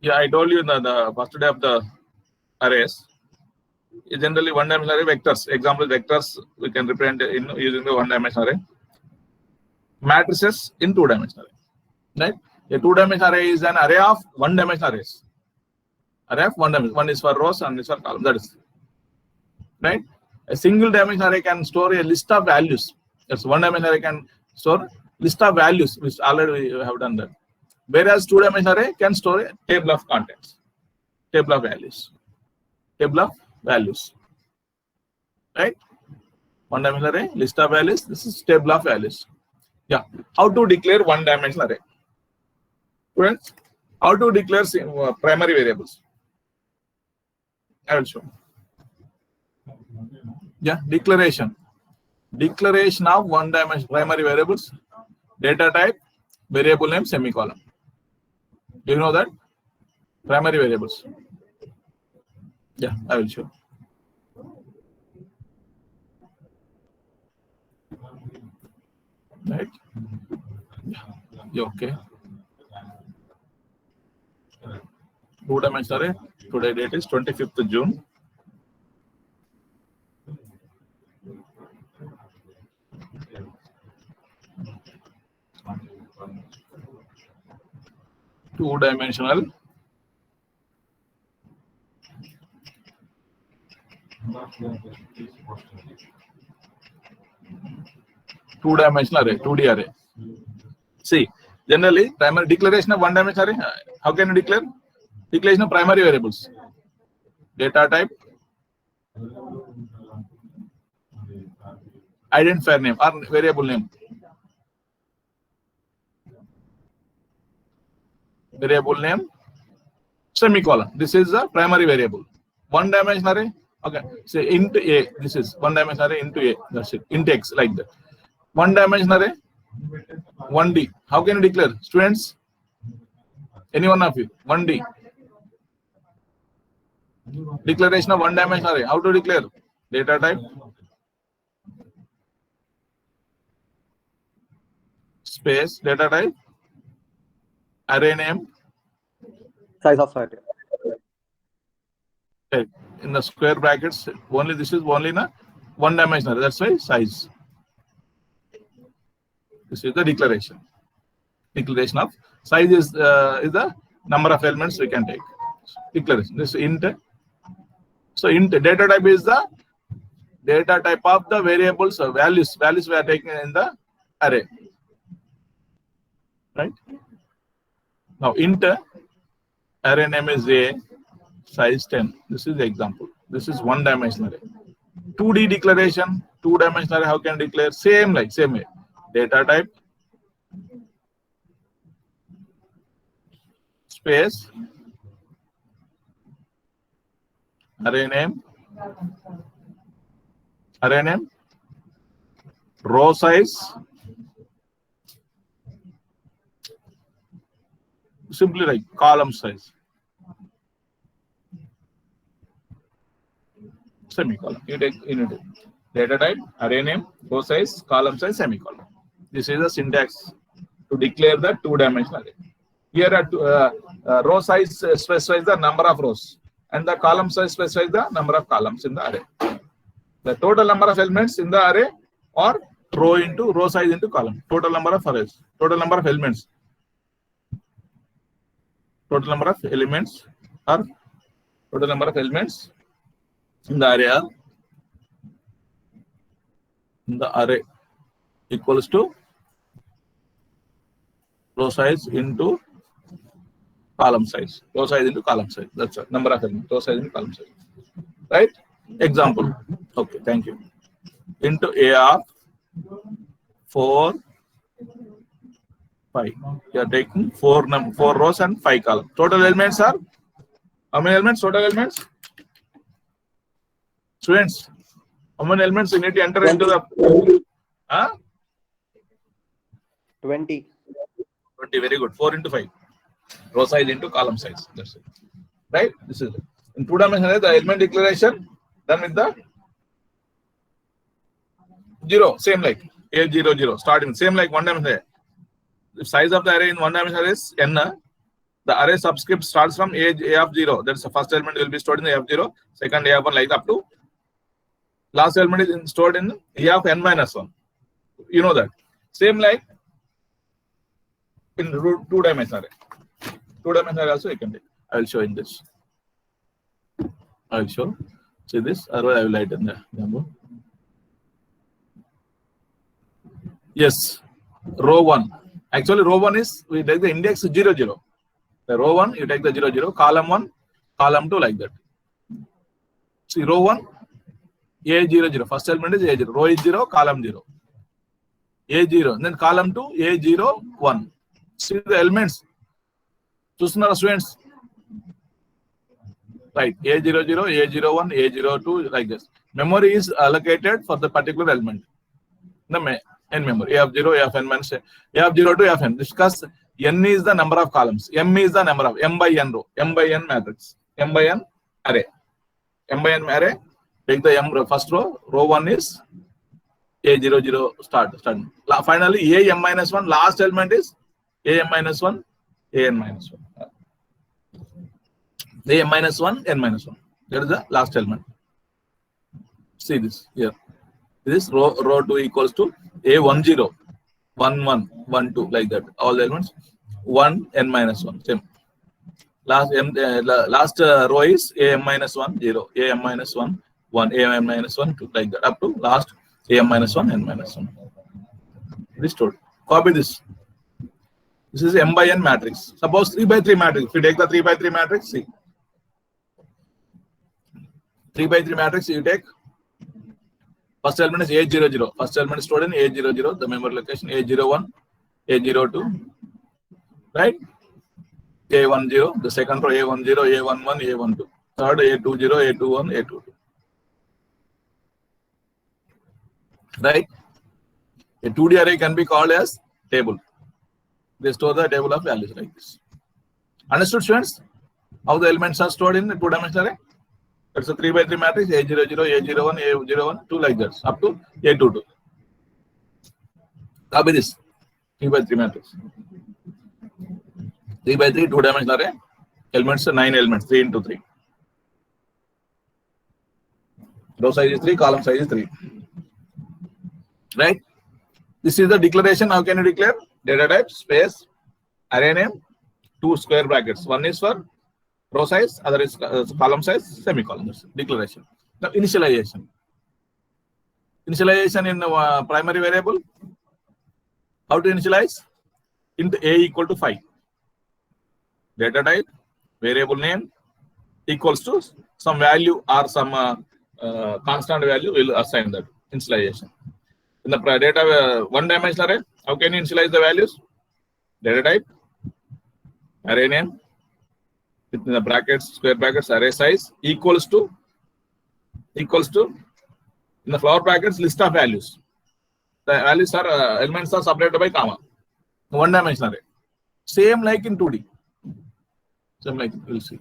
Yeah, I told you in the first day of the arrays. Generally, one-dimensional array vectors. Example vectors we can represent in using the one-dimensional array. Matrices in two-dimensional array. Right? A two-dimensional array is an array of one-dimensional arrays. Array of one dimension. One is for rows and is for columns. That is right. A single dimensional array can store a list of values. That's one dimensional array can store list of values, which already we have done that. Whereas two-dimensional array can store a table of contents, table of values, table of values. Right? One-dimensional array, list of values. This is table of values. Yeah. How to declare one-dimensional array? Students, how to declare primary variables? I will show. Yeah, declaration. Declaration of one-dimensional primary variables, data type, variable name, semicolon. Do you know that? Primary variables. Yeah, I will show. Right? Yeah, okay. Two-dimensional array. Today date is 25th June. Two-dimensional array, 2D array. See, generally, primary declaration of one-dimensional array. How can you declare? Declaration of primary variables. Data type, identifier name or variable name. Variable name, semicolon. This is the primary variable. One-dimensional array. Okay, say int a. This is one-dimensional array into a. That's it. Int x like that. One-dimensional array. 1D. How can you declare? Students? Any one of you? 1D. Declaration of one-dimensional array. How to declare? Data type. Space. Data type. Array name. Size of array. Okay. In the square brackets, only this is only in a one-dimensional. That's why size. This is the declaration. Declaration of size is the number of elements we can take. Declaration. This int. So int data type is the data type of the variables or values. Values we are taking in the array. Right? Now int array name is a, size 10. This is the example. This is one-dimensional array. 2D declaration, two-dimensional array. How can I declare? Same way. Data type, space, array name, row size, simply like column size, semicolon. You take data type, array name, row size, column size, semicolon. This is the syntax to declare the two-dimensional array. Here at row size specifies the number of rows and the column size specifies the number of columns in the array. The total number of elements in the array or row size into column. Total number of arrays. Total number of elements. Total number of elements or total number of elements in the array equals to row size into column size. Row size into column size. That's it. Number of elements. Row size into column size. Right? Example. Okay, thank you. Into A of 4, 5. You are taking 4 rows and 5 columns. Total elements are how many elements? Total elements? Students, how many elements you need to enter 20. into the 20. 20, very good. 4 into 5. Row size into column size. That's it. Right? This is it. In two-dimensional, the element declaration done with the 0. Same like A00. Starting same like one-dimensional. The size of the array in one-dimensional is n. The array subscript starts from A of 0. That's the first element will be stored in the A of 0. Second A of 1, like up to last element is stored in A of n minus 1. You know that. Same like in two-dimensional array. Two-dimensional array also you can take. I will show in this. I will show. See this, or I will write in the example. Yes, row 1. Actually, row 1 is, we take the index 0, 0. The row 1, you take the 0, 0. Column 1, column 2, like that. See, row 1, A 0, 0. First element is A 0. Row is 0, column 0. A 0. Then column 2, A 0, 1. See the elements. Choosing students. Right, A00, A01, A02, like this. Memory is allocated for the particular element. In memory, A of 0, A of n minus A of 0 to A of n. Discuss n is the number of columns. M is the number of m by n row, m by n matrix, m by n array. M by n array, take the m first row, row 1 is A00 start. Finally, A m minus 1, last element is A m minus 1, A n minus 1. A m minus 1, n minus 1. That is the last element. See this here. This row 2 equals to A10, 1, 1, 1, 2, like that. All the elements 1, n minus 1. Same. Last row is A m minus 1, 0, A m minus 1, 1, A m minus 1, 2, like that. Up to last A m minus 1, n minus 1. This stored. Copy this. This is m by n matrix. Suppose 3 by 3 matrix. If you take the 3 by 3 matrix, see. 3 by 3 matrix, you take first element is A00. First element is stored in A00, the memory location A01, A02, right? A10, the second row A10, A11, A12, third A20, A21, A22. Right? A 2D array can be called as table. They store the table of values like this. Understood, students? How the elements are stored in the two-dimensional array? That's a 3 by 3 matrix, A00, A01, A01, 2 like that, up to A22. Copy this, 3 by 3 matrix. 3 by 3, two-dimensional array. Elements are 9 elements, 3 into 3. Row size is 3, column size is 3. Right? This is the declaration. How can you declare? Data type, space, array name, 2 square brackets. One is for row size, other is column size, semicolon. That's declaration. Now initialization. Initialization in primary variable. How to initialize? Int a equal to 5. Data type, variable name equals to some value or some constant value. Will assign that initialization. In the data one-dimensional array, how can you initialize the values? Data type, array name, within the brackets, square brackets, array size equals to in the flower brackets list of values. The values are elements are separated by comma. One-dimensional array. Same like in 2D. Same like we'll see.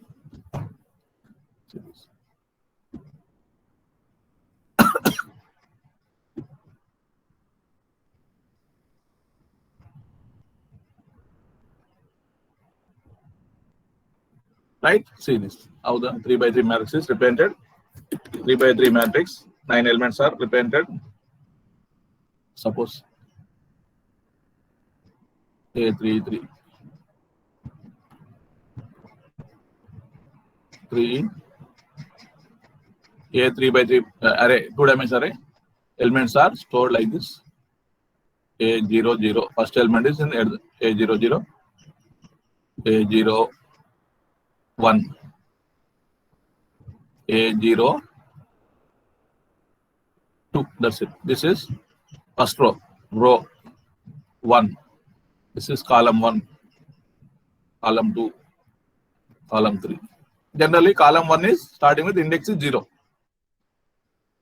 Right? See this. How the 3 by 3 matrix is represented. 3 by 3 matrix. 9 elements are represented. Suppose A3, 3. 3. A3 by 3 array, 2-dimensional array. Elements are stored like this. A00. First element is in A00. A01. A02. That's it. This is first row. Row 1. This is column 1. Column 2. Column 3. Generally, column 1 is starting with index is 0.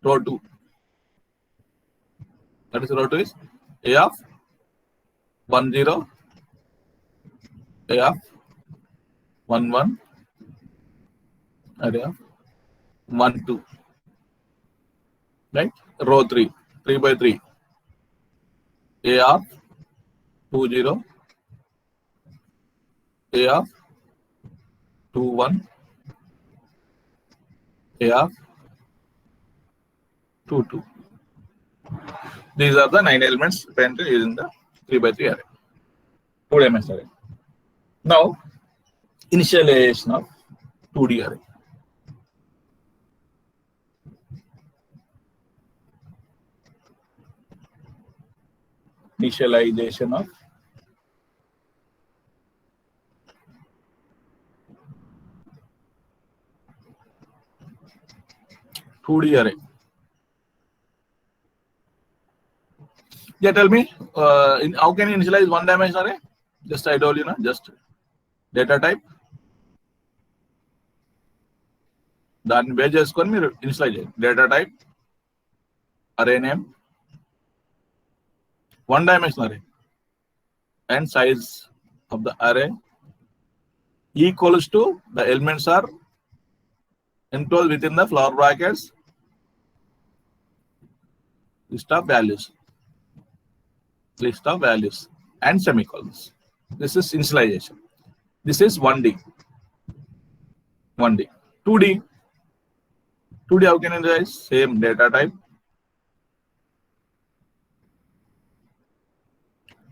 Row 2. That is row 2 is A of 1, 0. A of 1, 1. Array of 1, 2. Right? Row 3. 3 by 3. A of 2, 0. A of 2, 1, A of 2, 2. These are the 9 elements represented using the 3 by 3 array, 2-dimensional array. Now, initialization of 2D array. Initialization of 2D array. Yeah, tell me, how can you initialize 1-dimensional array? Just I told you, na, just data type. దాన్ని base చేసుకొని మీరు initialise చేయండి. Data type, అరే name, 1-dimensional array, and size of the array equals to the elements are enclosed within the flower brackets, list of values, and semicolons. This is initialization. This is 1D. 2D how can you initialize? Same data type,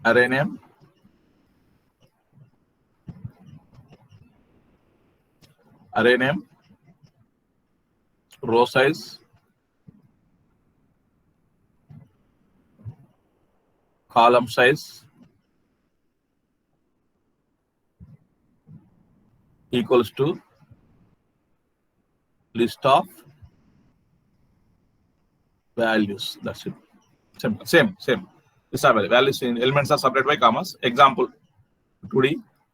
array name, row size, column size equals to list of values. That's it. Same. These are values in elements are separated by commas. Example 2D.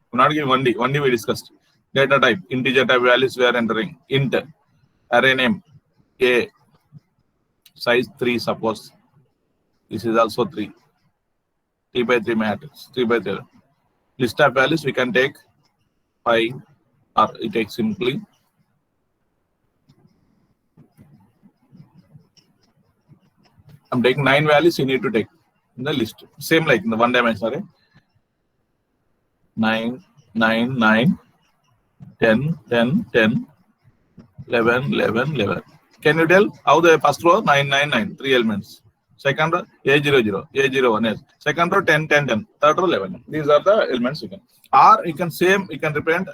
We're not giving 1D. 1D we discussed. Data type, integer type values we are entering. Int, array name, A, size 3 suppose. This is also 3. 3 by 3 matrix. 3 by 3. List of values we can take 5 or it takes simply. I'm taking 9 values you need to take in the list. Same like in the 1-dimensional array. 9, 9, 9, 10, 10, 10, 11, 11, 11. Can you tell how the first row 9, 9, 9, 3 elements. Second row A00, A01, yes. Second row 10, 10, 10. Third row 11. These are the elements you can. Or you can represent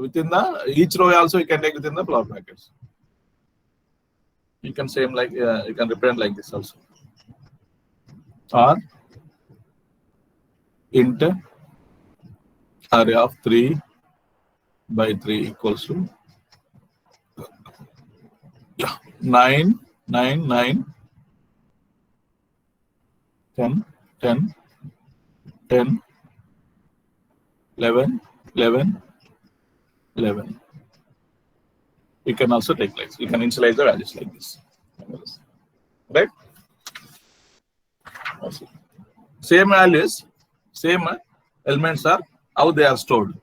within the each row also you can take within the flower brackets. You can same like you can represent like this also. Or int array of 3 by 3 equals to 9, 9, 9, 10, 10, 10, 11, 11, 11. You can also take like you can initialize the values like this, right? Same values, same elements are how they are stored.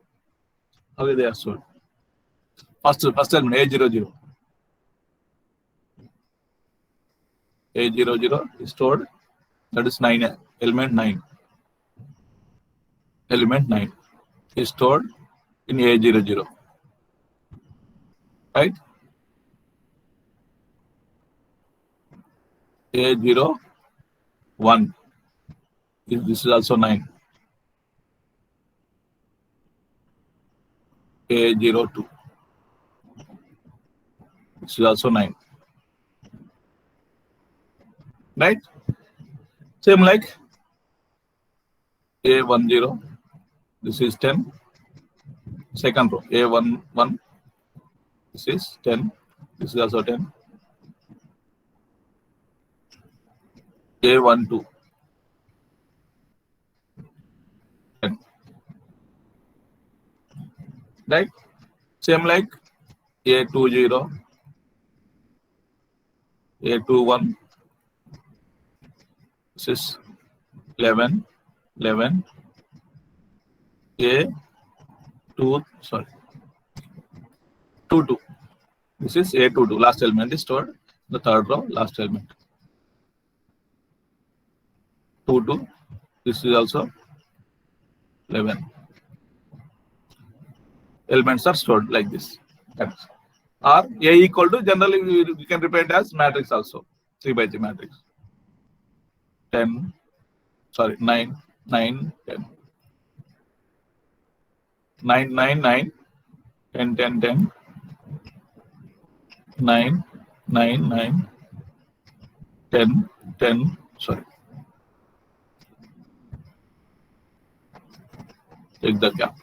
First element A00. A00 is stored. That is 9. Element 9. Element 9 is stored in A00. Right? A01. This is also 9. A02. This is also 9. Right? Same like A10. This is 10. Second row A11. This is 10. This is also 10. A12. 10. Right? Same like A20. A21. This is 11. 11. A22. This is A22. Last element is stored. The third row, last element. 22. This is also 11. elements are stored like this. Or A equal to, generally we can represent as matrix also, 3 by 3 matrix. 10, sorry, 9, 9, 10. 9, 9, 9, 10, 10, 10, 9, 9, 9, 10, 10, sorry. Take the gap.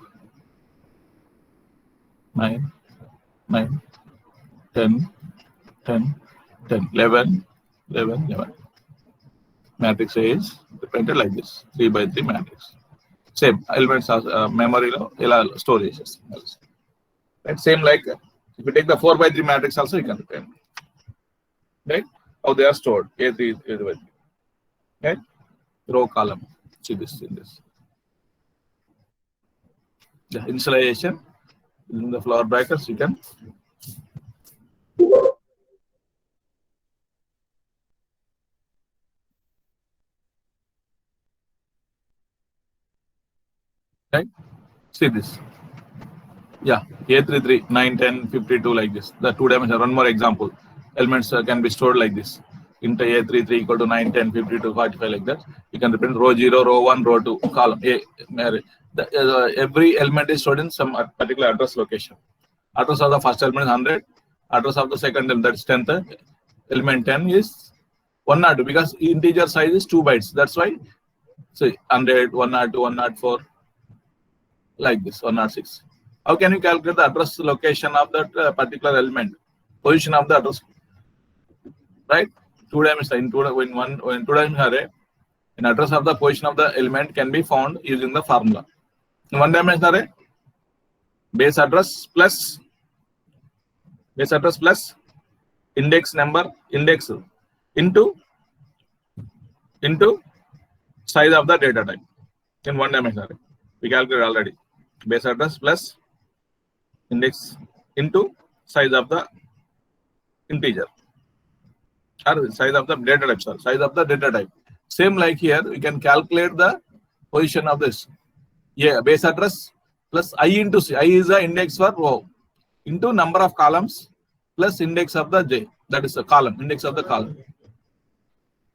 9, 9, 10, 10, 10, 11, 11, 11. Matrix A is represented like this, 3 by 3 matrix. Same elements are memory storage. Right? Same like if you take the 4 by 3 matrix also, you can represent. Right? How they are stored. A3 is by 3. Right? Row column. See this in this. The initialization in the flower brackets, you can. Right? See this. Yeah, A33, 9, 10, 52 like this. The 2 dimensional. One more example. Elements can be stored like this. Into A33 equal to 9, 10, 52, 45 like that. You can represent row 0, row 1, row 2, column A. Every element is stored in some particular address location. Address of the first element is 100. Address of the second element, that's 10th. Element 10 is 102 because integer size is 2 bytes. That's why, so 100, 102, 104, like this, 106. How can you calculate the address location of that particular element? Position of the address, right? 2 dimensional in two dimensional array, an address of the position of the element can be found using the formula. In 1 dimensional array, base address plus index number index into size of the data type. In 1 dimensional array, we calculated already. Base address plus index into size of the integer or size of the data type. Sorry, size of the data type. Same like here, we can calculate the position of this. Yeah, base address plus I into C. I is the index for row into number of columns plus index of the J. That is the column, index of the column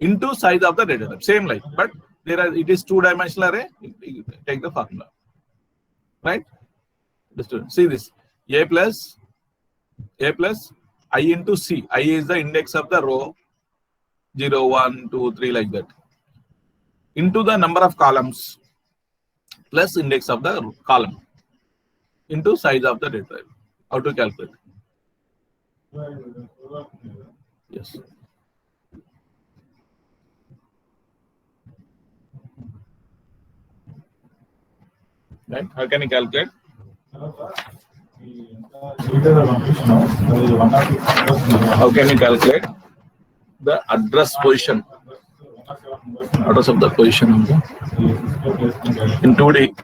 into size of the data type. Same like, but it is 2 dimensional array. Take the formula, right? See this. A plus I into C. I is the index of the row 0, 1, 2, 3 like that. Into the number of columns plus index of the column into size of the data type. How to calculate? Yes. Right? How can you calculate? How can you calculate the address position? Address of the position of the in 2D.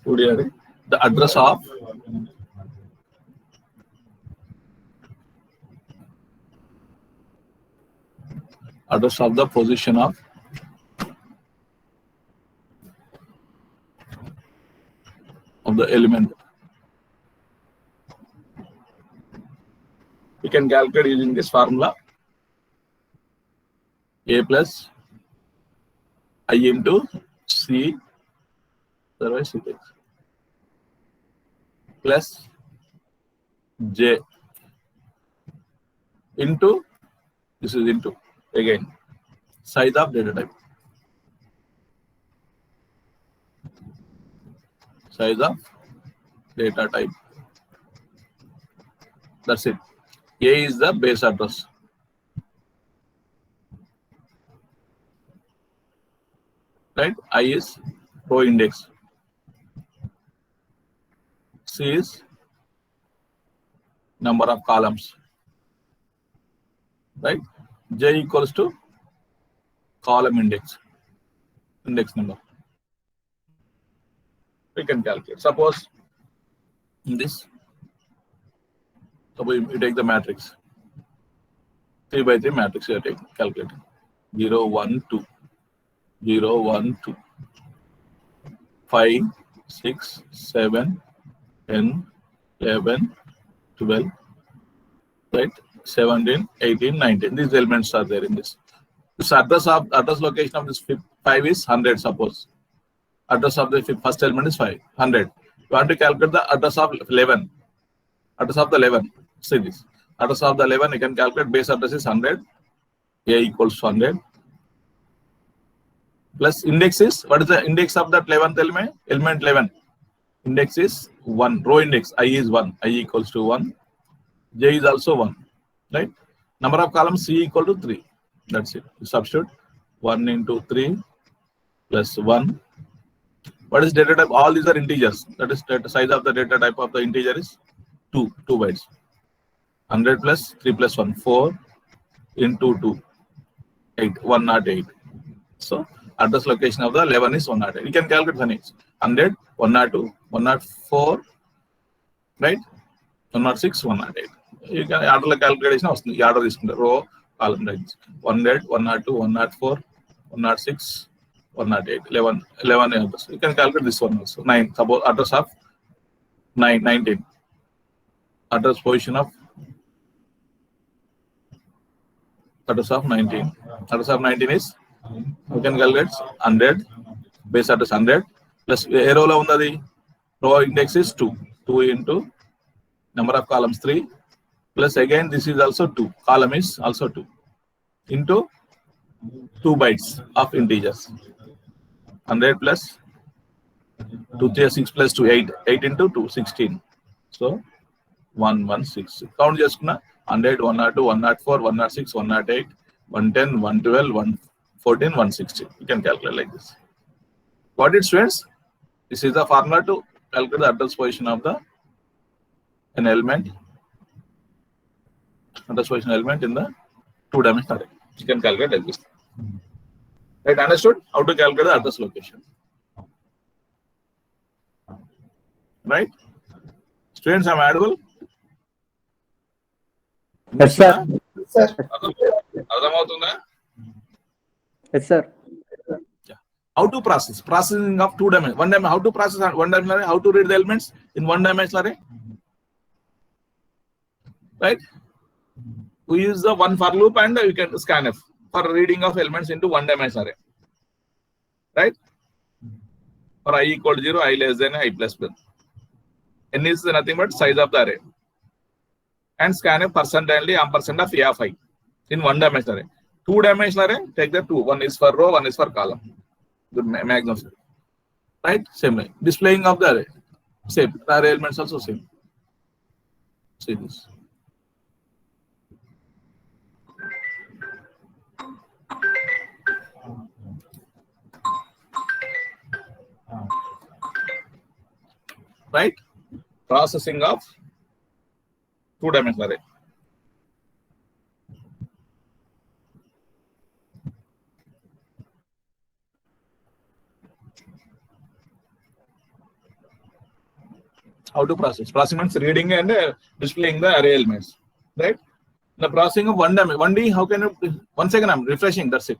2D. array. The address of the position of the element. We can calculate using this formula. A plus I into C plus J into, this is into, again, size of data type. Size of data type. That's it. A is the base address. Right? I is row index. C is number of columns. Right? J equals to column index number. We can calculate. Suppose in this, suppose you take the matrix 3 by 3 matrix you are taking, calculating. 0, 1, 2. 0, 1, 2. 5, 6, 7, 10, 11, 12, right? 17, 18, 19. These elements are there in this. This address location of this 5 is 100, suppose. Address of the first element is 5, 100. You want to calculate the address of 11. Address of the 11. See this. Address of the 11, you can calculate base address is 100. A equals 100. Plus index is, what is the index of that 11th element? Element 11. Index is 1. Row index, I is 1. I equals to 1. J is also 1. Right? Number of columns C equal to 3. That's it. You substitute 1 into 3 plus 1. What is data type? All these are integers. That is the size of the data type of the integer is 2 bytes. 100 plus 3 plus 1, 4 into 2, 8, 108. So address location of the 11 is 108. You can calculate the next 100, 102, 104, right? 106, 108. You can order calculation of the order is row, column, right? 100, 102, 104, 106, 108, 11. You can calculate this one also. 9. Suppose address of 19. Address position of address of 19. Address of 19 is, you can calculate 100. Base address 100 plus a row lo unnadi. Row index is 2. 2 into number of columns 3 plus again this is also 2. Column is also 2 into 2 bytes of integers. 100 plus 2, 3, 6 plus 2, 8. 8 into 2, 16. So 116. Count chestukuna 100, 102, 104, 106, 108, 110, 112, 114, 116. You can calculate like this. Got it, students? This is the formula to calculate the address position of an element. Address position element in the 2-dimensional array. You can calculate like this. Right? Understood? How to calculate the address location. Right? Students, am I audible? Yes, sir. Yes, sir. Yeah. How to process? Processing of 2 dimensions. 1 dimension. How to process 1 dimensional array? How to read the elements in 1 dimensional array? Right? We use the one for loop and you can scanf for reading of elements into 1 dimensional array. Right? For I equal to 0, I less than I plus 1. N is nothing but size of the array. And scanf percentile ampersand of A of I in 1 dimensional array. 2-dimensional array, take the 2. One is for row, one is for column. The maximum. Right? Same way. Displaying of the array. Same. The array elements also same. See this. Right? Processing of 2-dimensional array. How to process? Processing means reading and displaying the array elements. Right? The processing of 1D, how can you, 1 second, I'm refreshing, that's it.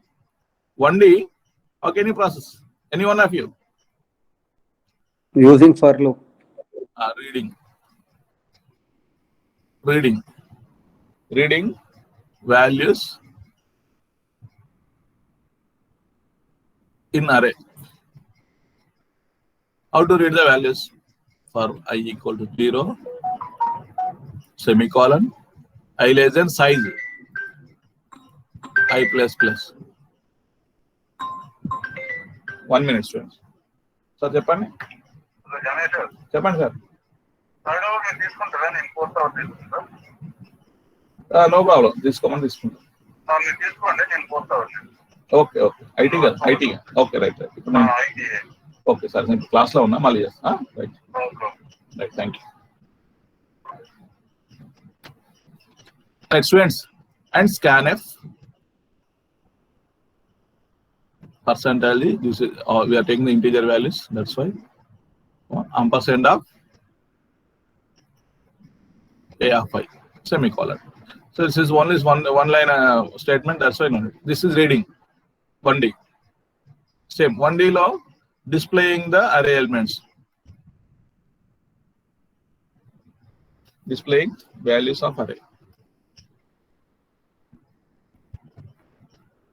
1D, how can you process? Any one of you? Using for loop. Reading values in array. How to read the values? For I equal to 0, semicolon, I less than size, I plus plus. 1 minute, students. Sir, Japan? Japan, sir. No problem. This command is. Okay. IT. Okay, right. Okay, sir. Class lo unna mali. Right. Right. Thank you. Right, students. And scanf. Percentile. This is we are taking the integer values. That's why. Ampersand of A of I. Semicolon. So this is one line statement. That's why no. This is reading 1D. Same 1D law displaying the array elements. Displaying values of array.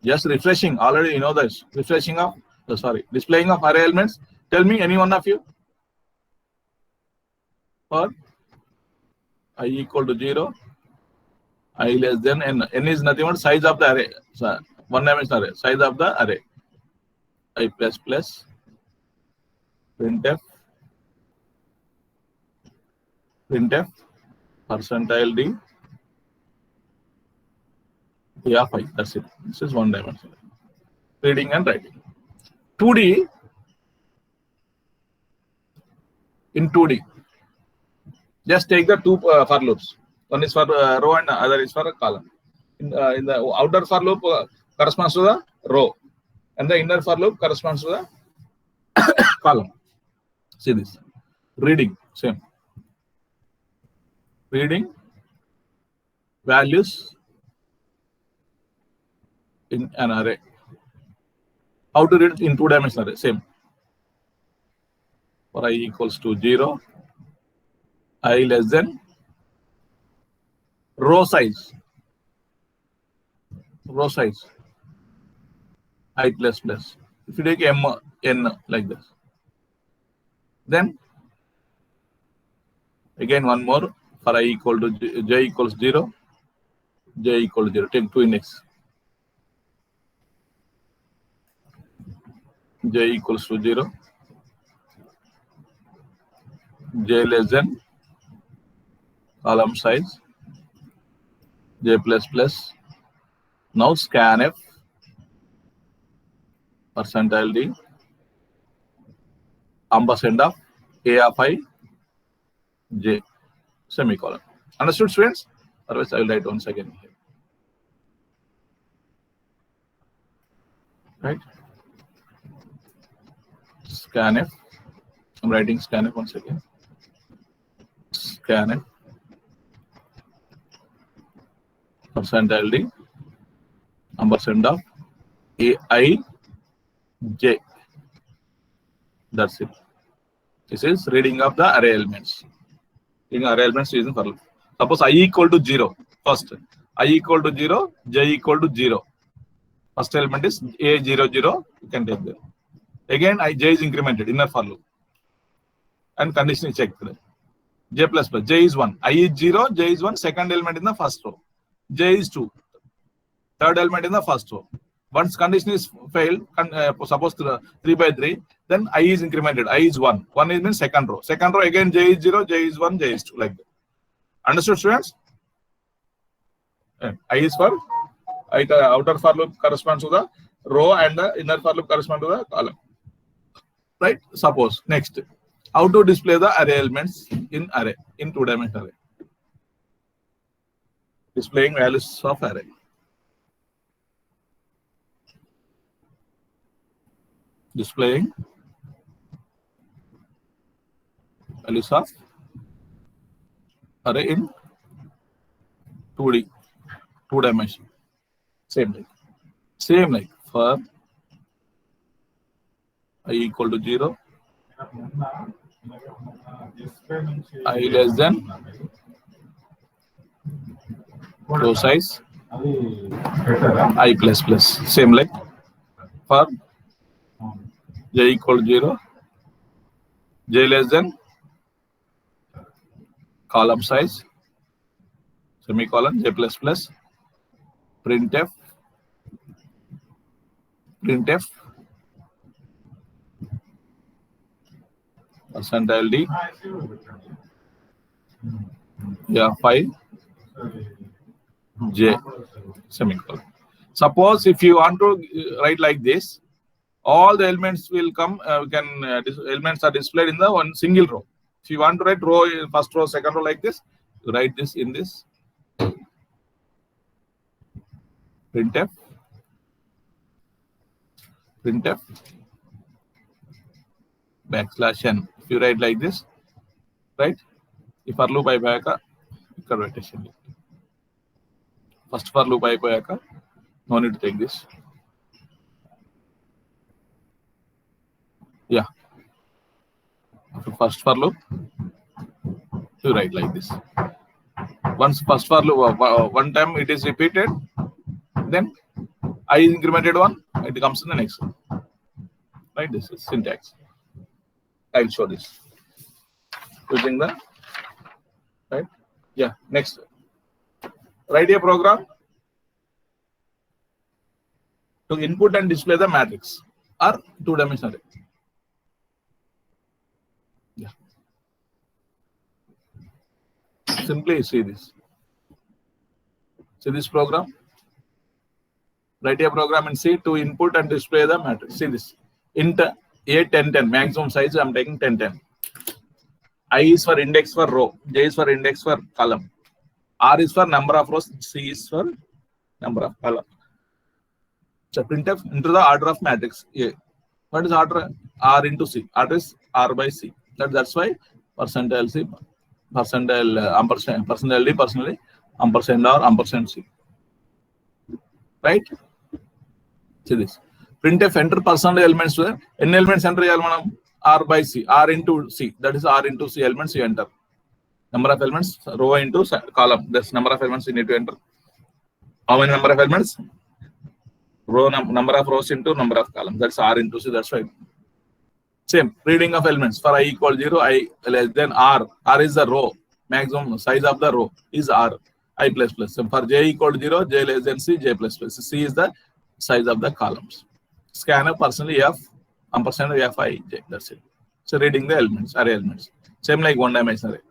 Just refreshing. Already you know this. Refreshing of displaying of array elements. Tell me any one of you. For I equal to 0, I less than n. N is nothing but size of the array. So, one dimensional array. Size of the array. I plus plus printf percentile d of I. That's it. This is one dimension. Reading and writing. 2D. In 2D, just take the two for loops. One is for row and other is for a column. In the outer for loop corresponds to the row, and the inner for loop corresponds to the column. See this. Reading, same. Reading values in an array. How to read it in two-dimensional array? Same. For I equals to 0, I less than row size, I plus plus. If you take n like this, then again one more for I equal to j equals 0, j equal to 0. Take two index. J equals to 0. J less than column size j plus plus. Now scanf percentile d ampersand of a of I j semicolon. Understood, students? Otherwise, I will write once again here. Right? Scanf. I'm writing scanf once again. Scanf percentile d ampersand of a I j. That's it. This is reading of the array elements. Reading array elements using for loop. Suppose I equal to 0. First, I equal to 0, j equal to 0. First element is a 0 0. You can take that. Again, j is incremented inner for loop, and condition is checked. J plus plus. J is 1. I is 0. J is 1. Second element in the first row. J is 2. Third element in the first row. Once condition is failed, suppose 3 by 3, then I is incremented. I is 1. 1 is means second row. Second row again J is 0, J is 1, J is 2. Like that. Understood, students? And I is for outer for loop corresponds to the row, and the inner for loop corresponds to the column. Right? Suppose next, how to display the array elements in array, in two-dimensional array. Displaying values of array. Displaying values of array in 2D, two dimension. Same like for I equal to 0, I less than row size I plus plus. Same like for j equal to 0, j less than column size semicolon j plus plus. Printf percentile d phi j semicolon. Suppose if you want to write like this, all the elements will come. Elements are displayed in the one single row. If you want to write row, first row, second row like this, you write this in this. Printf \n. If you write like this, right? If for loop I back a conversion. First for loop అయిపోయాక no need to take this. Yeah. After first for loop, you write like this. Once first for loop, one time it is repeated, then I incremented one, it comes in the next one. Right? This is syntax. I'll show this using the right. Yeah. Next, write a program to input and display the matrix or two-dimensional array. Yeah. Simply see this. See this program. Write a program in C to input and display the matrix. See this. Int A1010 maximum size. I'm taking 1010. I is for index for row. J is for index for column. R is for number of rows. C is for number of column. So printf into the order of matrix A. What is order? R into C. Order is R by C. That's why percentile C, percentile ampersand, percentile D, percentile ampersand or ampersand C. Right? See this. Printf enter percentile elements to n elements enter R by C. R into C. That is R into C elements you enter. Number of elements row into column. That's number of elements you need to enter. How many number of elements? Row number of rows into number of columns. That's R into C. That's right. Same reading of elements. For I equal 0, I less than R. R is the row. Maximum size of the row is R. I plus plus. So for J equal 0, J less than C, J plus plus. C is the size of the columns. Scanner personally F ampersand F I J. That's it. So reading the elements, array elements. Same like one dimensional array.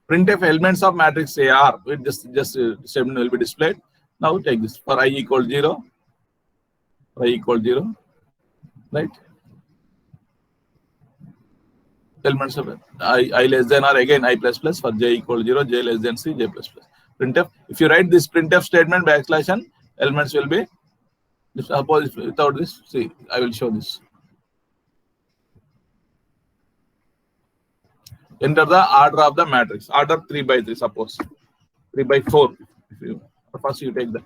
Printf elements of matrix AR. It just statement will be displayed. Now take this. For I equal 0. I equal 0, right? Elements of I less than or again I plus plus. For J equal 0, J less than C, J plus plus. Printf. If you write this printf statement backslash n, elements will be. Suppose without this, see, I will show this. Enter the order of the matrix. Order 3 by 3. Suppose 3 by 4. First you take the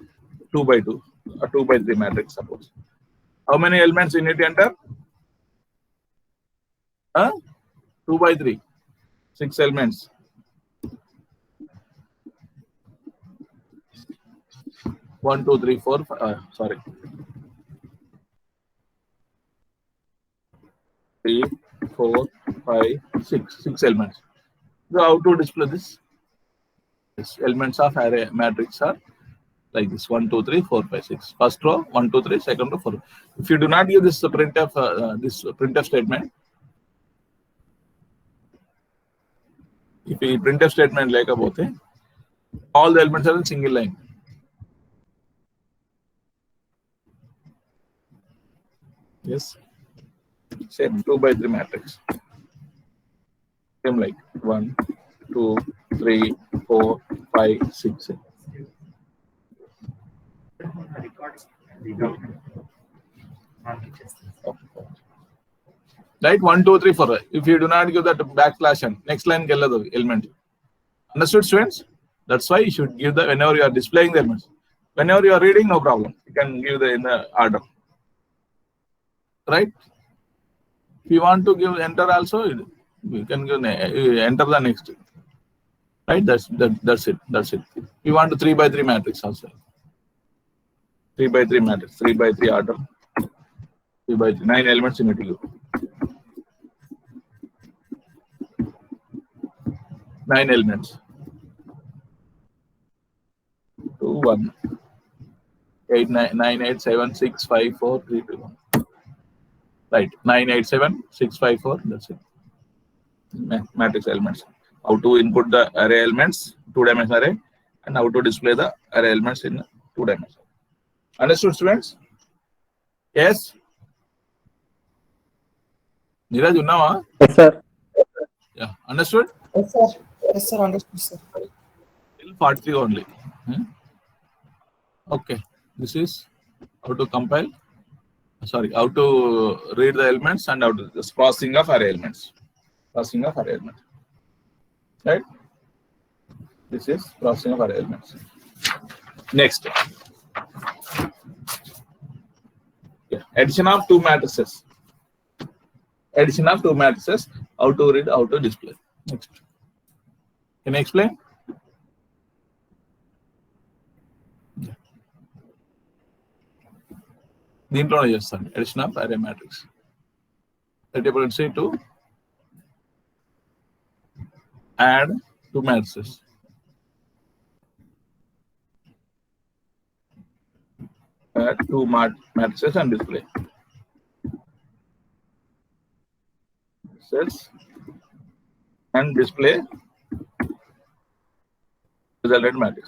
2 by 2. A 2 by 3 matrix, suppose. How many elements you need to enter? 2 by 3. 6 elements. One, two, three, four. Sorry. 3, 4, 5, 6. 6 elements. So how to display this? Yes, elements of array matrix are like this: 1, 2, 3, 4, 5, 6. First row 1, 2, 3. Second row 4. If you do not use this printf statement, if you printf statement like about it, all the elements are in single line. Yes. Same 2 by 3 matrix. Same like 1, 2, 3, 4, 5, 6. Right? 1, 2, 3, 4. If you do not give that backslash n, next line get the element. Understood, students? That's why you should give the whenever you are displaying the elements. Whenever you are reading, no problem. You can give the in the order. Right? If you want to give enter also, you can give enter the next. Right? That's it. That's it. You want to 3 by 3 matrix also. 3 by 3 matrix. 3 by 3 order. 3 by 3. 9 elements you need to give. 9 elements. 2, 1. 8, 9, 8, 7, 6, 5, 4, 3, 2, 1. Right. 9, 8, 7, 6, 5, 4. That's it. Matrix elements. How to input the array elements, 2-dimensional array, and how to display the array elements in 2 dimensions. Understood, students? Yes? Neeraj, you know? Yes, sir. Yeah. Understood? Yes, sir. Yes, sir. Understood, sir. Till 43 only. Okay. This is how to compile. Sorry, how to read the elements and how to this processing of array elements. Processing of array elements. Right? This is processing of array elements. Next. Yeah. Addition of two matrices. Addition of two matrices. How to read, how to display. Next. Can I explain? దీంట్లోనే చేస్తాను addition of array matrix. Let us say to add two matrices. Add two matrices and display. Sets and display resultant matrix.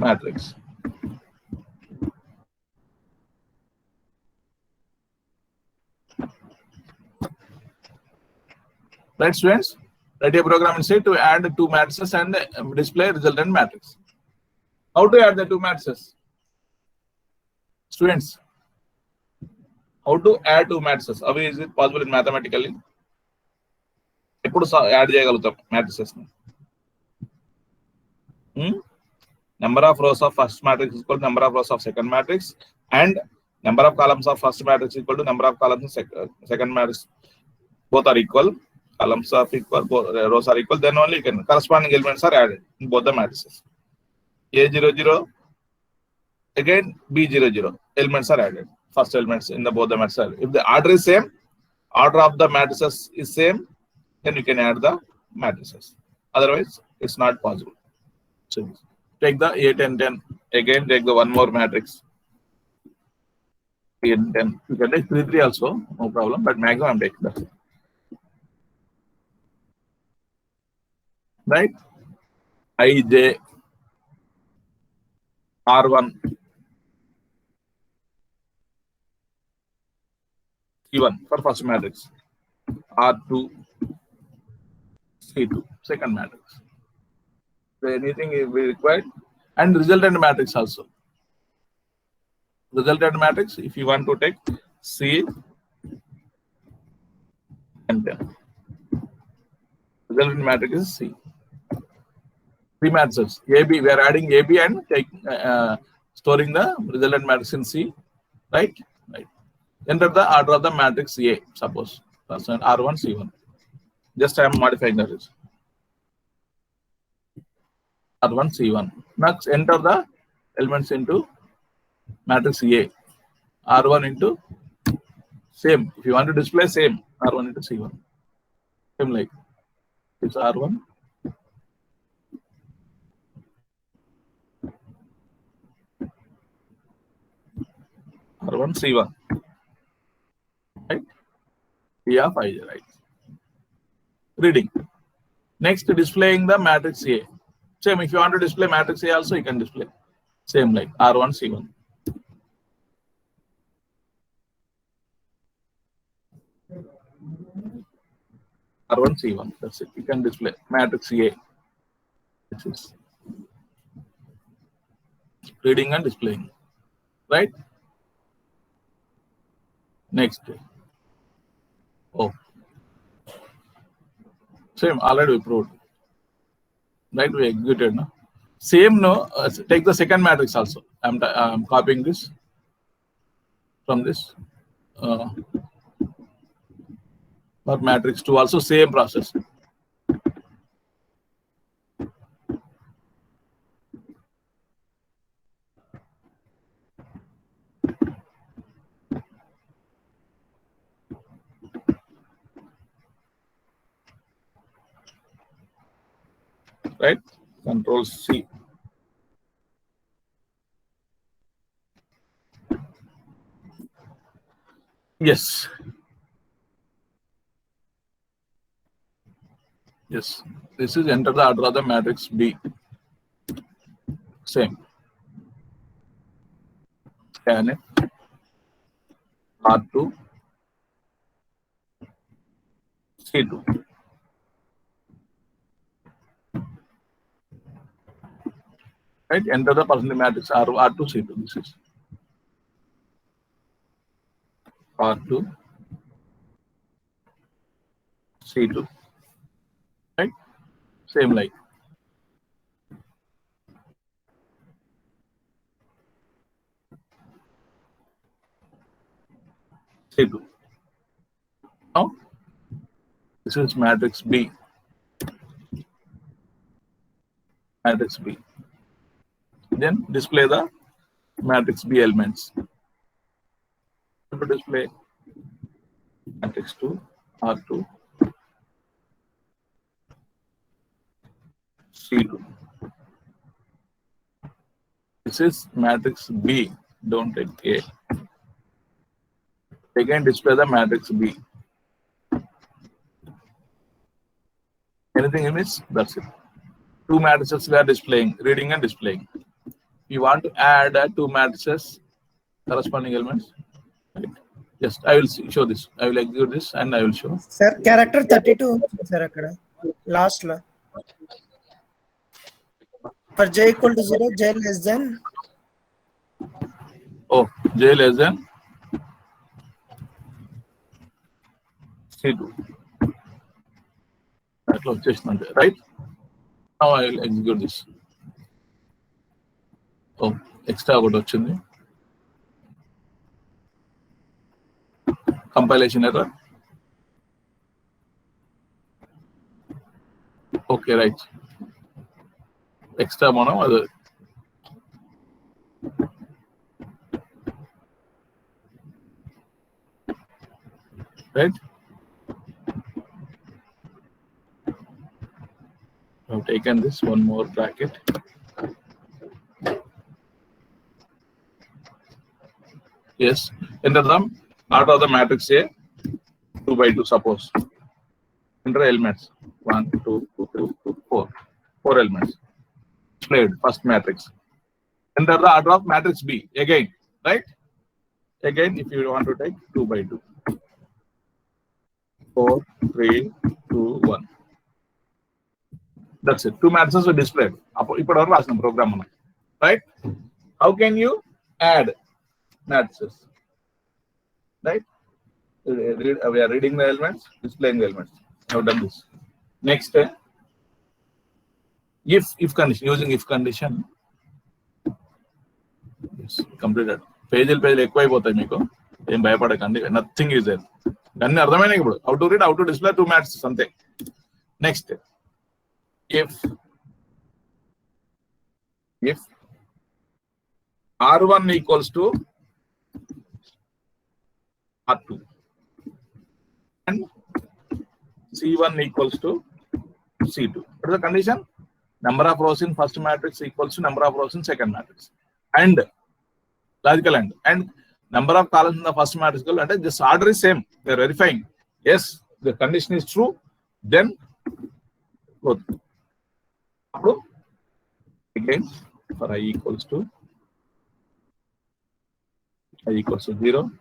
Matrix. Right, students? Write a program and say to add two matrices and display resultant matrix. How to add the two matrices? Students, how to add two matrices? How is it possible in mathematically? ఎప్పుడు add చేయగలుగుతాం matrices ని? Number of rows of first matrix is equal to number of rows of second matrix, and number of columns of first matrix is equal to number of columns of second matrix. Both are equal. Columns are equal, rows are equal. Then only you can corresponding elements are added in both the matrices. A00 again B00 elements are added. First elements in the both the matrices. If the order is same, order of the matrices is same, then you can add the matrices. Otherwise, it's not possible. So take the 8 and 10. Again, take the one more matrix. 8 and 10. You can take 3, 3 also, no problem. But maximum I'm taking that. Right? IJ R1 C1 for first matrix. R2 C2 second matrix. So anything will be required, and resultant matrix also. Resultant matrix, if you want to take C and 10. Resultant matrix is C. Three matrices. AB, we are adding AB and storing the resultant matrix in C. Right? Right. Enter the order of the matrix A, suppose. R1, C1. Just I am modifying that. R1, C1. Next, enter the elements into matrix A. R1 into same. If you want to display, same. R1 into C1. Same like it's R1. R1, C1. Right? P of I, right? Reading. Next, displaying the matrix A. Same, if you want to display matrix A also, you can display. Same like R1, C1. R1, C1. That's it. You can display matrix A. This is reading and displaying. Right? Next. Oh. Same, already we proved. Right, we executed. No? Same, no. Take the second matrix also. I'm copying this from this. For matrix 2 also same process. Right? Control C. Yes. Yes. This is enter the order of the matrix B. Same. Scan it. R2. C2. Right? Enter the percentage matrix R2, C2. This is R2, C2, right? Same like C2. Now this is matrix B. Matrix B. Then display the matrix B elements. To display matrix 2, R2, C2. This is matrix B. Don't take A. Again, display the matrix B. Anything in this? That's it. Two matrices we are displaying, reading and displaying. You want to add two matrices, corresponding elements. Right. Yes, I will show this. I will execute this and I will show. Sir, character 32, sir, akkada. Last la. For J equal to 0, J less than. Oh, J less than C2. Right? Now I will execute this. Oh, extra ఒకటి వచ్చింది. Compilation error. Okay, right. Extra మనం అది right? I've taken this one more bracket. Yes, enter them out of the matrix A 2 by 2, suppose. Enter elements 1, 2, 2, 2, 4. 4 elements. Displayed first matrix. Enter the order of matrix B again, right? Again, if you want to take 2 by 2. 4, 3, 2, 1. That's it. Two matrices were displayed. Program, right? How can you add matrices? Right? We are reading the elements, displaying the elements. I have done this. Next, if condition, using if condition. Yes, completed. Page ఎక్కువైపోతాయి మీకు ఏం భయపడకండి. Nothing is there. అన్ని అర్థమైనాయి ఇప్పుడు. How to read, how to display two matrices అంతే. Next, if R1 equals to R2 and C1 equals to C2. What is the condition? Number of rows in first matrix equals to number of rows in second matrix. And logical and number of columns in the first matrix, and this order is same. We are verifying. Yes, the condition is true. Then both. Again, for I equals to 0,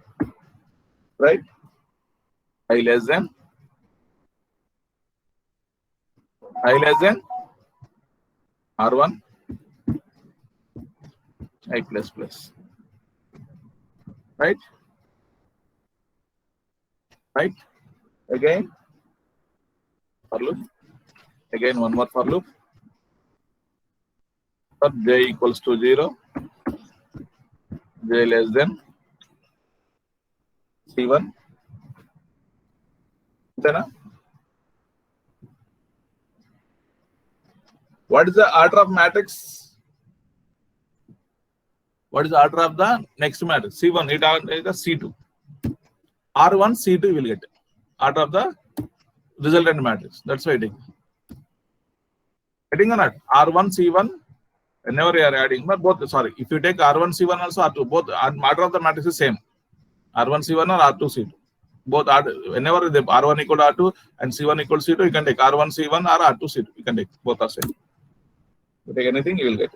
right? I less than R1, I plus plus, right? Right? Again, for loop. Again, one more for loop. For J equals to 0, J less than C1. Then, what is the order of matrix? What is the order of the next matrix? C1, it is C2. R1, C2 you will get. Order of the resultant matrix. That's why it is. Getting or not? R1, C1, whenever you are adding, but both, sorry, if you take R1, C1 also R2, both order of the matrix is same. R1, C1 or R2, C2. Both are, whenever the R1 equal to R2 and C1 equal to C2, you can take R1, C1 or R2, C2. You can take, both are same. You take anything, you will get.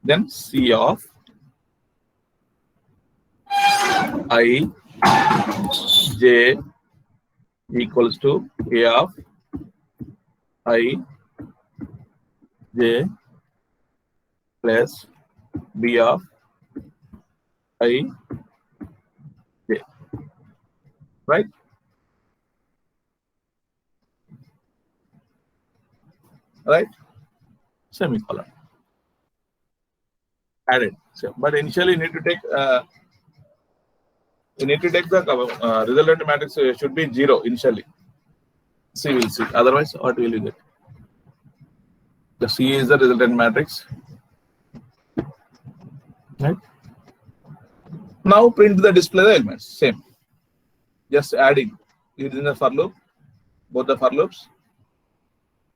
Then C of I J equals to A of I J plus B of I J. Right? right? Semicolon. Added. So, but initially you need to take the resultant matrix should be 0 initially. C will see. Otherwise, what will you get? The C is the resultant matrix. Right? Now print the display the elements. Same. Just adding using the for loop, both the for loops.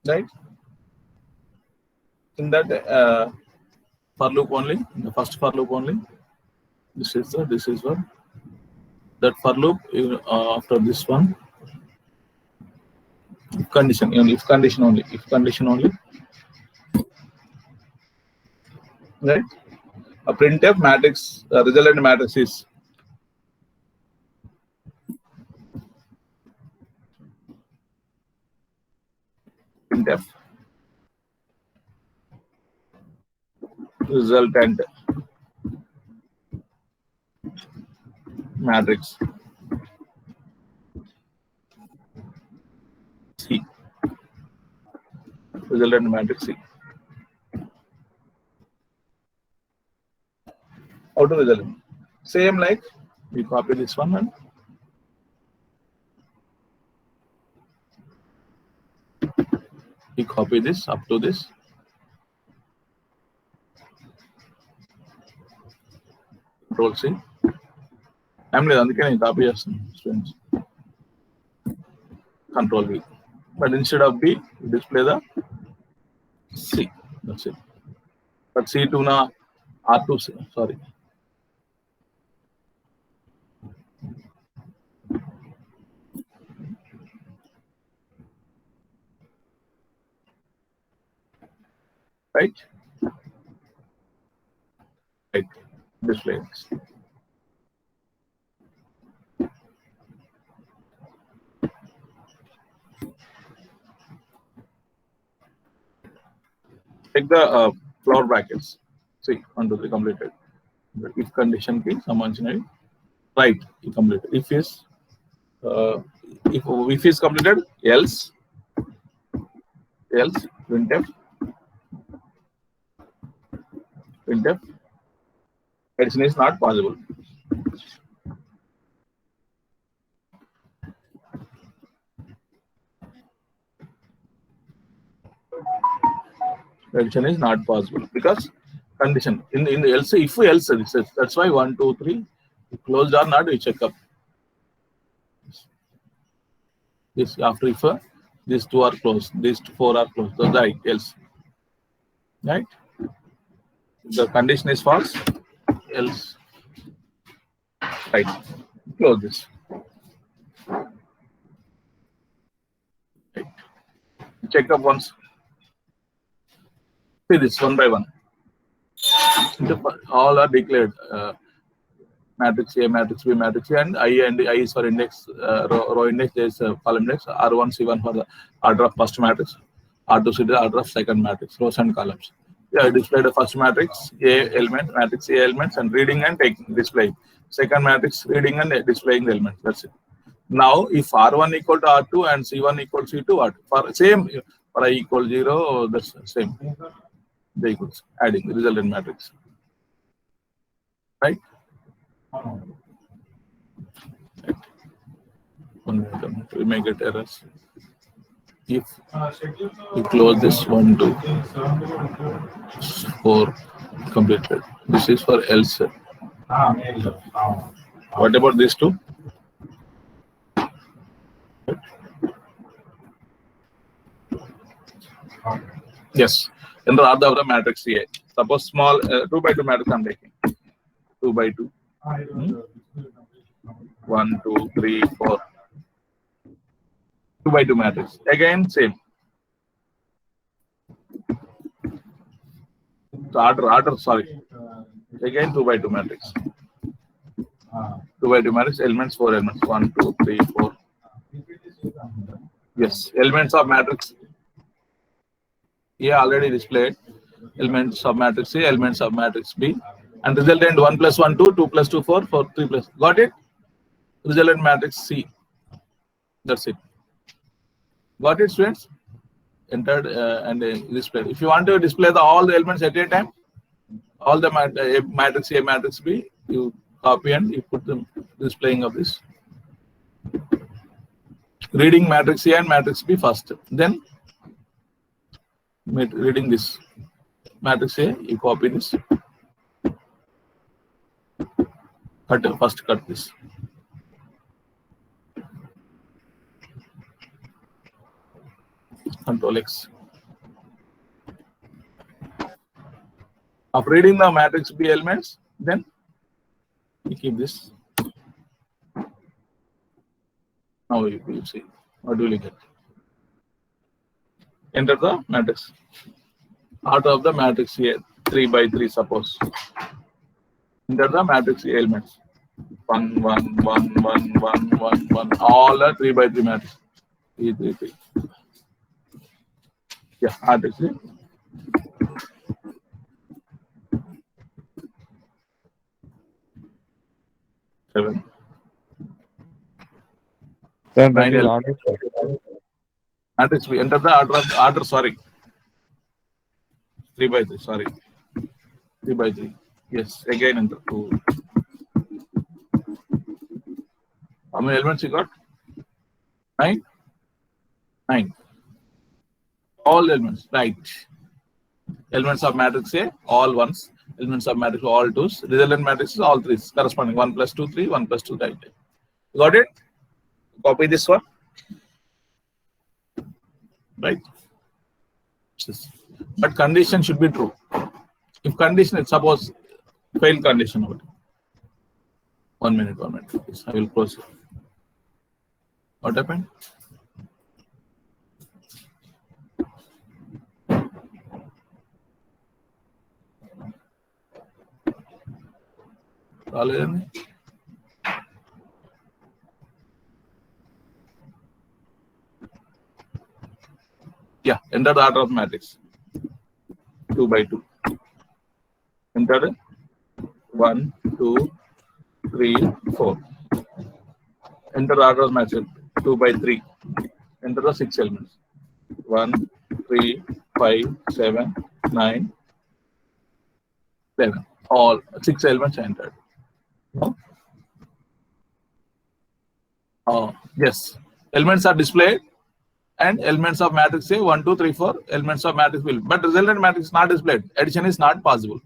Right? In that for loop only, the first for loop only. This is one. That for loop after this one. If condition only. Right? A printf matrix resultant matrix is printf resultant matrix C. Resultant matrix C. How to result? Same like we copy this one and we copy this up to this. Control C. I'm going to copy students. Control V. But instead of B, display the C. That's it. But C2 na R2, sorry. Right? Right. Display this. Take the floor brackets. See, 1, 2, 3 completed. The if condition ki samanchinayi. Right, completed. If is completed, else printf addition is not possible. Addition is not possible because condition in the else if else that's why 1, 2, 3 closed or not we check up. This after if these 2 are closed, these 4 are closed, so right else. Right? The condition is false, else. Right. Close this. Right. Check up once. See this one by one. All are declared matrix A, matrix B, matrix C, and I is for index, row index, there is a column index, R1, C1 for the order of first matrix, R2, C, the order of second matrix, rows and columns. Yeah, I displayed the first matrix, A element, matrix A elements, and reading and taking, displaying. Second matrix, reading and displaying the elements. That's it. Now, if R1 equal to R2 and C1 equal to C2, what? For same, for I equal 0, that's the same. The equals, adding the resultant matrix. Right? Right. 1 minute, we may get errors. If you close this 1, 2, 4, completed. This is for else. What about these 2? Yes. In the order of the matrix A. Suppose small 2 by 2 matrix I'm taking. 2 by 2. 1, 2, 3, 4. 2 by 2 matrix. Again, same. Order, sorry. Again, 2 by 2 matrix. 2 by 2 matrix, elements, 4 elements. 1, 2, 3, 4. Yes, elements of matrix A already displayed. Elements of matrix A, elements of matrix B. And resultant 1 plus 1, 2, 2 plus 2, 4, 4, 3 plus. Got it? Resultant matrix C. That's it. Got it, students? entered and displayed. If you want to display all the elements at a time, all the matrix A, matrix B, you copy and you put the displaying of this. Reading matrix A and matrix B first, then reading this matrix A, you copy this. First cut this. Control X. After reading the matrix B elements, then you keep this. Now you will see what will you get. Enter the matrix. Out of the matrix A, 3 by 3, suppose. Enter the matrix A elements. 1, 1, 1, 1, 1, 1, 1. All are 3 by 3 matrix. 3, 3, 3. Yeah, matrix A. Seven. Sir, Nine that is L. order. Matrix B. Enter the order, sorry. 3 by 3, sorry. 3 by 3. Yes, again enter 2. How many elements you got? 9? 9. All elements, right. Elements of matrix A, all ones. Elements of matrix, all twos. Resultant matrices, all threes. Corresponding 1 plus 2, 3, 1 plus 2, 3. Got it? Copy this one. Right? But condition should be true. If condition is, suppose, fail condition over. 1 minute, please. I will close it. What happened? Yeah, enter the order of matrix. 2 by 2. Enter 1, 2, 3, 4. Enter the order of matrix. 2 by 3. Enter the 6 elements. 1, 3, 5, 7, 9, 11. All 6 elements entered. No? Yes. Elements are displayed and elements of matrix A 1, 2, 3, 4. Elements of matrix will. But resultant matrix is not displayed. Addition is not possible.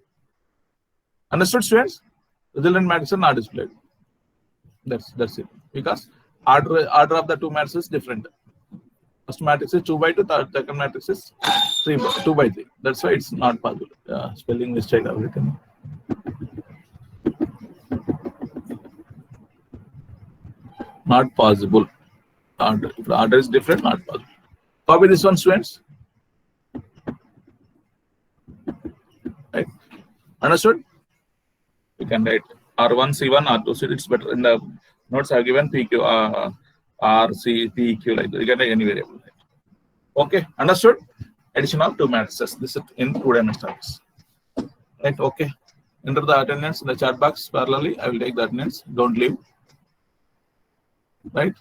Understood, students? Resultant matrix are not displayed. That's it. Because order of the two matrices is different. First matrix is 2 by 2, second matrix is 2 by 3. That's why it's not possible. Spelling mistake I've written. Not possible. If the order is different, not possible. Copy this one, students. Right? Understood? You can write R1, C1, R2, C2. It's better. In the notes I have given PQ, R, C, PQ, like that. You can write any variable. Okay, understood? Addition of two matrices. This is in 2-dimensional. Right, okay. Enter the attendance in the chat box parallelly. I will take the attendance. Don't leave. Right?